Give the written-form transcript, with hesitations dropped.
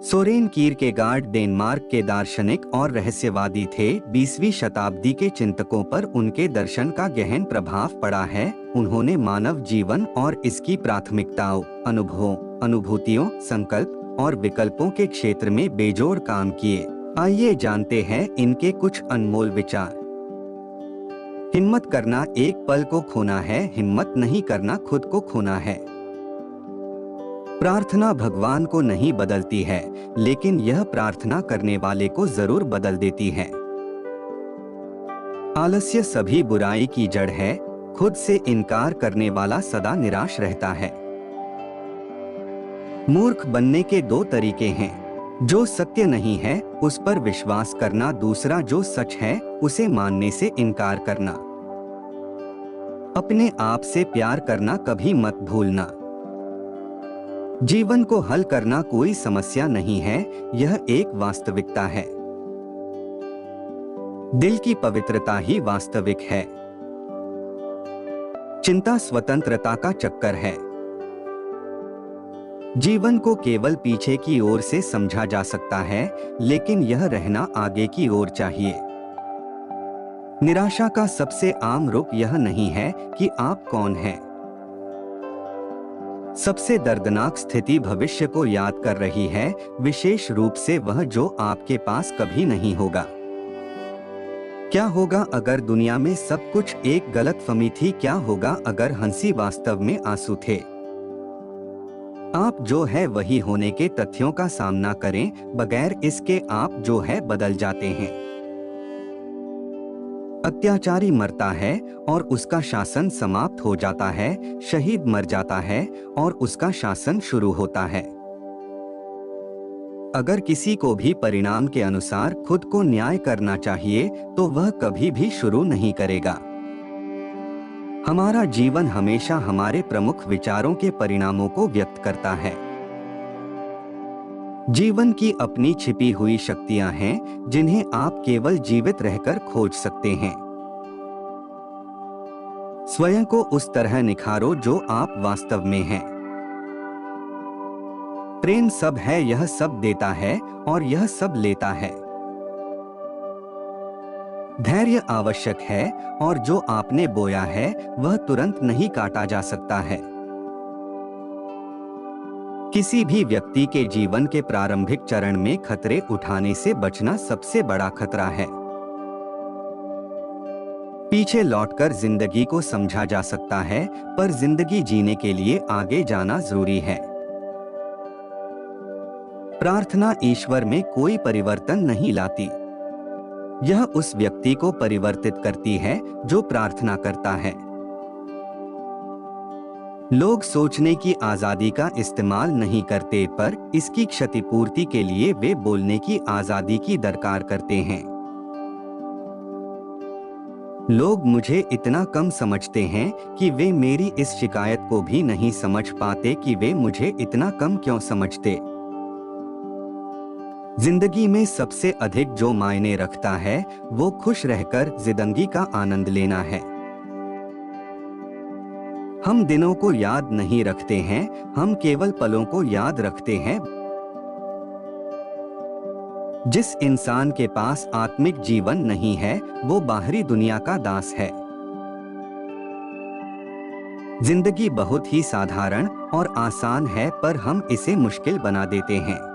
Soren कीरकेगार्ड Denmark के दार्शनिक और रहस्यवादी थे। 20वीं शताब्दी के चिंतकों पर उनके दर्शन का गहन प्रभाव पड़ा है। उन्होंने मानव जीवन और इसकी प्राथमिकताओं, अनुभवों, अनुभूतियों, संकल्प और विकल्पों के क्षेत्र में बेजोड़ काम किए। आइए जानते हैं इनके कुछ अनमोल विचार। हिम्मत करना एक पल को खोना है, हिम्मत नहीं करना खुद को खोना है। प्रार्थना भगवान को नहीं बदलती है, लेकिन यह प्रार्थना करने वाले को जरूर बदल देती है। आलस्य सभी बुराई की जड़ है, खुद से इनकार करने वाला सदा निराश रहता है। मूर्ख बनने के दो तरीके हैं, जो सत्य नहीं है उस पर विश्वास करना, दूसरा जो सच है उसे मानने से इनकार करना। अपने आप से प्यार करना कभी मत भूलना। जीवन को हल करना कोई समस्या नहीं है, यह एक वास्तविकता है। दिल की पवित्रता ही वास्तविक है। चिंता स्वतंत्रता का चक्कर है। जीवन को केवल पीछे की ओर से समझा जा सकता है, लेकिन यह रहना आगे की ओर चाहिए। निराशा का सबसे आम रुख यह नहीं है कि आप कौन हैं। सबसे दर्दनाक स्थिति भविष्य को याद कर रही है, विशेष रूप से वह जो आपके पास कभी नहीं होगा। क्या होगा अगर दुनिया में सब कुछ एक गलतफहमी थी? क्या होगा अगर हंसी वास्तव में आंसू थे? आप जो है वही होने के तथ्यों का सामना करें, बगैर इसके आप जो है बदल जाते हैं। अत्याचारी मरता है और उसका शासन समाप्त हो जाता है, शहीद मर जाता है और उसका शासन शुरू होता है। अगर किसी को भी परिणाम के अनुसार खुद को न्याय करना चाहिए तो वह कभी भी शुरू नहीं करेगा। हमारा जीवन हमेशा हमारे प्रमुख विचारों के परिणामों को व्यक्त करता है। जीवन की अपनी छिपी हुई शक्तियां हैं, जिन्हें आप केवल जीवित रहकर खोज सकते हैं। स्वयं को उस तरह निखारो जो आप वास्तव में हैं। प्रेम सब है, यह सब देता है और यह सब लेता है। धैर्य आवश्यक है और जो आपने बोया है वह तुरंत नहीं काटा जा सकता है। किसी भी व्यक्ति के जीवन के प्रारंभिक चरण में खतरे उठाने से बचना सबसे बड़ा खतरा है। पीछे लौटकर जिंदगी को समझा जा सकता है, पर जिंदगी जीने के लिए आगे जाना जरूरी है। प्रार्थना ईश्वर में कोई परिवर्तन नहीं लाती। यह उस व्यक्ति को परिवर्तित करती है जो प्रार्थना करता है। लोग सोचने की आजादी का इस्तेमाल नहीं करते, पर इसकी क्षतिपूर्ति के लिए वे बोलने की आजादी की दरकार करते हैं। लोग मुझे इतना कम समझते हैं कि वे मेरी इस शिकायत को भी नहीं समझ पाते कि वे मुझे इतना कम क्यों समझते। जिंदगी में सबसे अधिक जो मायने रखता है वो खुश रहकर जिंदगी का आनंद लेना है। हम दिनों को याद नहीं रखते हैं, हम केवल पलों को याद रखते हैं। जिस इंसान के पास आत्मिक जीवन नहीं है वो बाहरी दुनिया का दास है। जिंदगी बहुत ही साधारण और आसान है, पर हम इसे मुश्किल बना देते हैं।